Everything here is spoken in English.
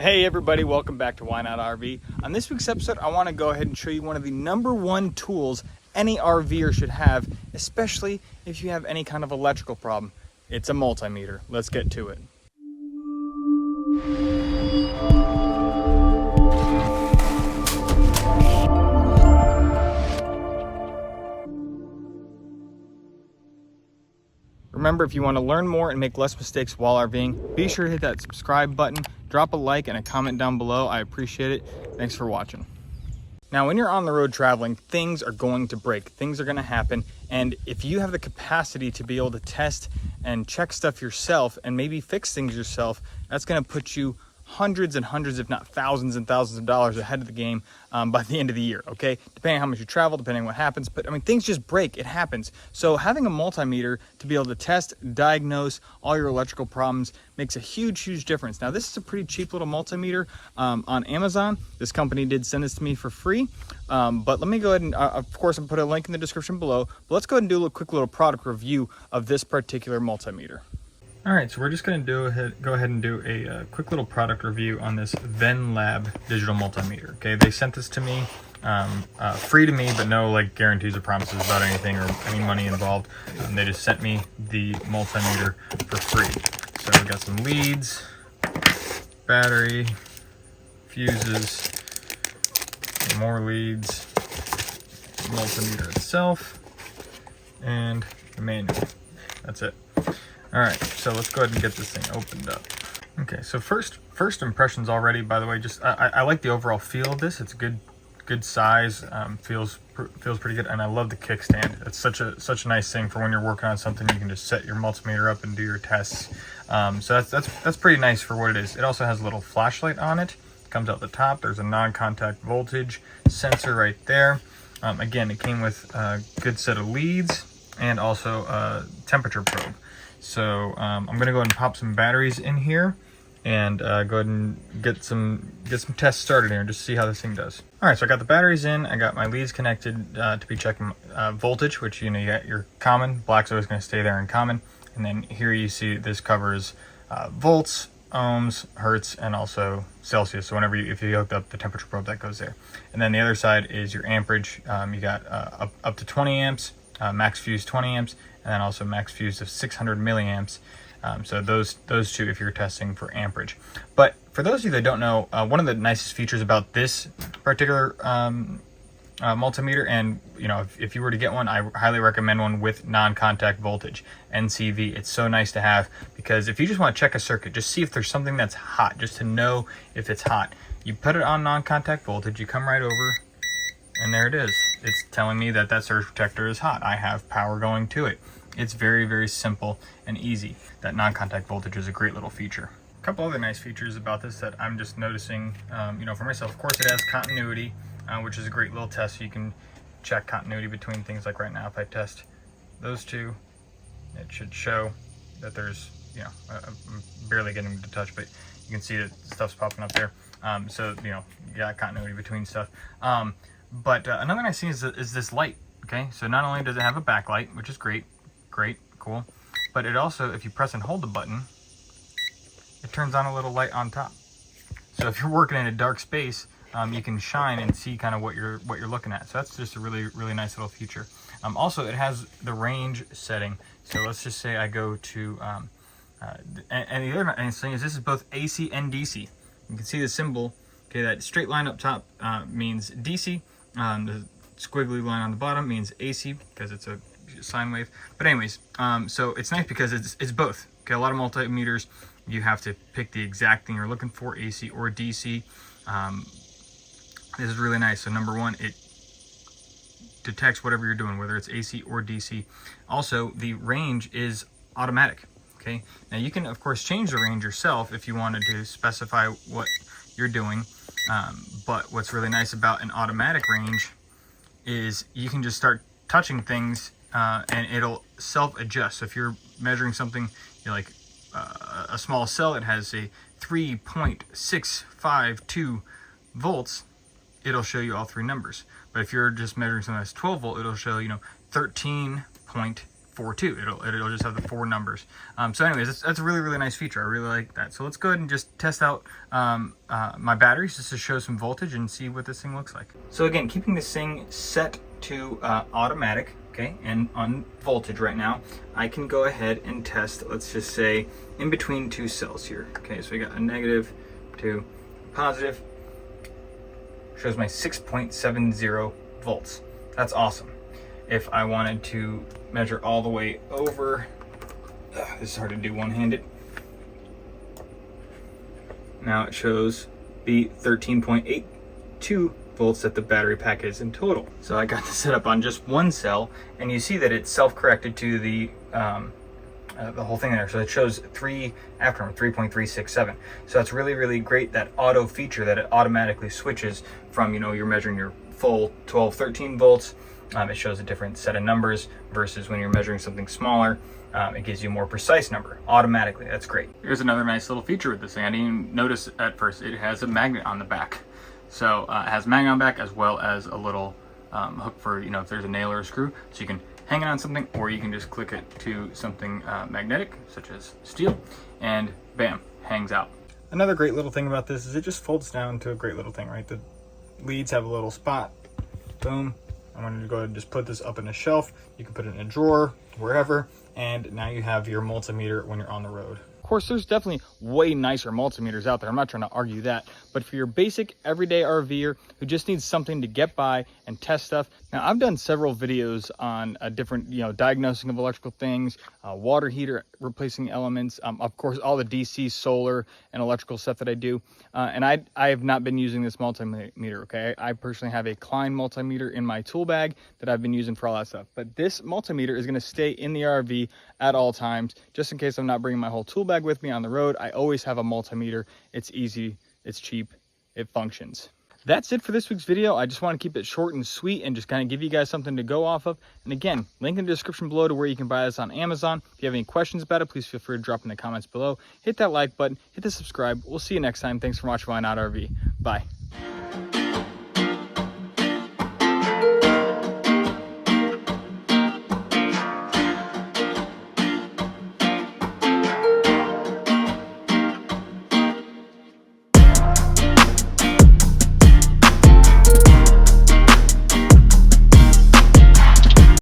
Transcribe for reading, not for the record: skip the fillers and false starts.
Hey everybody, welcome back to Why Not RV. On this week's episode, I want to go ahead and show you one of the #1 tools any RVer should have, especially if you have any kind of electrical problem. It's a multimeter. Let's get to it. Remember, if you want to learn more and make less mistakes while RVing, be sure to hit that subscribe button, drop a like and a comment down below. I appreciate it. Thanks for watching. Now, when you're on the road traveling, things are going to break. Things are going to happen. And if you have the capacity to be able to test and check stuff yourself and maybe fix things yourself, that's going to put you hundreds and hundreds, if not thousands and thousands of dollars ahead of the game by the end of the year, okay? Depending on how much you travel, depending on what happens. But I mean, things just break, it happens. So having a multimeter to be able to test, diagnose all your electrical problems makes a huge, huge difference. Now, this is a pretty cheap little multimeter on Amazon. This company did send this to me for free. But let me go ahead and, of course, I'll put a link in the description below. But let's go ahead and do a quick little product review of this particular multimeter. All right, so we're just going to go ahead and do a quick little product review on this VENLAB digital multimeter. Okay, they sent this to me free to me, but no like guarantees or promises about anything or any money involved. They just sent me the multimeter for free. So we got some leads, battery, fuses, more leads, multimeter itself, and the manual. That's it. All right, so let's go ahead and get this thing opened up. Okay, so first impressions already, by the way, just I like the overall feel of this. It's a good size, feels pretty good, and I love the kickstand. It's such a nice thing for when you're working on something. You can just set your multimeter up and do your tests. So that's pretty nice for what it is. It also has a little flashlight on it. It comes out the top. There's a non-contact voltage sensor right there. Again, it came with a good set of leads and also a temperature probe. So I'm gonna go ahead and pop some batteries in here and go ahead and get some tests started here and just see how this thing does. All right, so I got the batteries in, I got my leads connected to be checking voltage, which you got your common, black's always gonna stay there in common. And then here you see this covers volts, ohms, hertz, and also Celsius. So if you hooked up the temperature probe, that goes there. And then the other side is your amperage. You got up to 20 amps, max fuse 20 amps, and then also max fuse of 600 milliamps. So those two if you're testing for amperage. But for those of you that don't know, one of the nicest features about this particular multimeter, and if you were to get one, I highly recommend one with non-contact voltage, NCV. It's so nice to have, because if you just want to check a circuit, just see if there's something that's hot, just to know if it's hot. You put it on non-contact voltage, you come right over, and there it is. It's telling me that surge protector is hot. I have power going to it. It's very, very simple and easy. That non-contact voltage is a great little feature. A couple other nice features about this that I'm just noticing, for myself. Of course, it has continuity, which is a great little test. So you can check continuity between things. Like right now, if I test those two, it should show that there's, I'm barely getting to touch, but you can see that stuff's popping up there. So, you got continuity between stuff. But another nice thing is this light, okay? So not only does it have a backlight, which is great, cool, but it also, if you press and hold the button, it turns on a little light on top. So if you're working in a dark space, you can shine and see kind of what you're looking at. So that's just a really, really nice little feature. Also, it has the range setting. So let's just say I go to, and the other nice thing is this is both AC and DC. You can see the symbol. Okay, that straight line up top means DC. The squiggly line on the bottom means AC because it's a sine wave. But anyways, so it's nice because it's both. Okay, a lot of multimeters, you have to pick the exact thing you're looking for, AC or DC. This is really nice. So number one, it detects whatever you're doing, whether it's AC or DC. Also, the range is automatic. Okay, now you can of course change the range yourself if you wanted to specify what you're doing. But what's really nice about an automatic range is you can just start touching things and it'll self-adjust. So if you're measuring something, like a small cell, it has a 3.652 volts, it'll show you all three numbers. But if you're just measuring something that's 12 volt, it'll show 13.2 42. It'll just have the 4 numbers. So anyways, that's a really, really nice feature. I really like that. So let's go ahead and just test out my batteries just to show some voltage and see what this thing looks like. So again, keeping this thing set to automatic, okay, and on voltage right now, I can go ahead and test, let's just say, in between 2 cells here. Okay, so we got a negative to positive. Shows my 6.70 volts. That's awesome. If I wanted to measure all the way over, this is hard to do one-handed. Now it shows the 13.82 volts that the battery pack is in total. So I got this set up on just 1 cell, and you see that it's self-corrected to the whole thing there. So it shows 3.367. So that's really, really great, that auto feature that it automatically switches from, you know, you're measuring your full 12, 13 volts. It shows a different set of numbers versus when you're measuring something smaller. It gives you a more precise number automatically. That's great. Here's another nice little feature with this thing. I didn't even notice at first. It has a magnet on the back. So it has a magnet on the back as well as a little hook for, you know, if there's a nail or a screw. So you can hang it on something, or you can just click it to something magnetic, such as steel, and bam, hangs out. Another great little thing about this is it just folds down to a great little thing, right? The leads have a little spot. Boom. I'm going to go ahead and just put this up in a shelf. You can put it in a drawer, wherever, and now you have your multimeter when you're on the road. Of course, there's definitely way nicer multimeters out there. I'm not trying to argue that, but for your basic everyday RVer who just needs something to get by and test stuff. Now, I've done several videos on different, you know, diagnosing of electrical things, water heater replacing elements, of course, all the DC, solar, and electrical stuff that I do. And I have not been using this multimeter, okay? I personally have a Klein Multimeter in my tool bag that I've been using for all that stuff. But this multimeter is going to stay in the RV at all times, just in case I'm not bringing my whole tool bag with me on the road. I always have a multimeter. It's easy, it's cheap, it functions. That's it for this week's video. I just want to keep it short and sweet and just kind of give you guys something to go off of. And again, link in the description below to where you can buy this on Amazon. If you have any questions about it, please feel free to drop in the comments below. Hit that like button, hit the subscribe. We'll see you next time. Thanks for watching Why Not RV. Bye.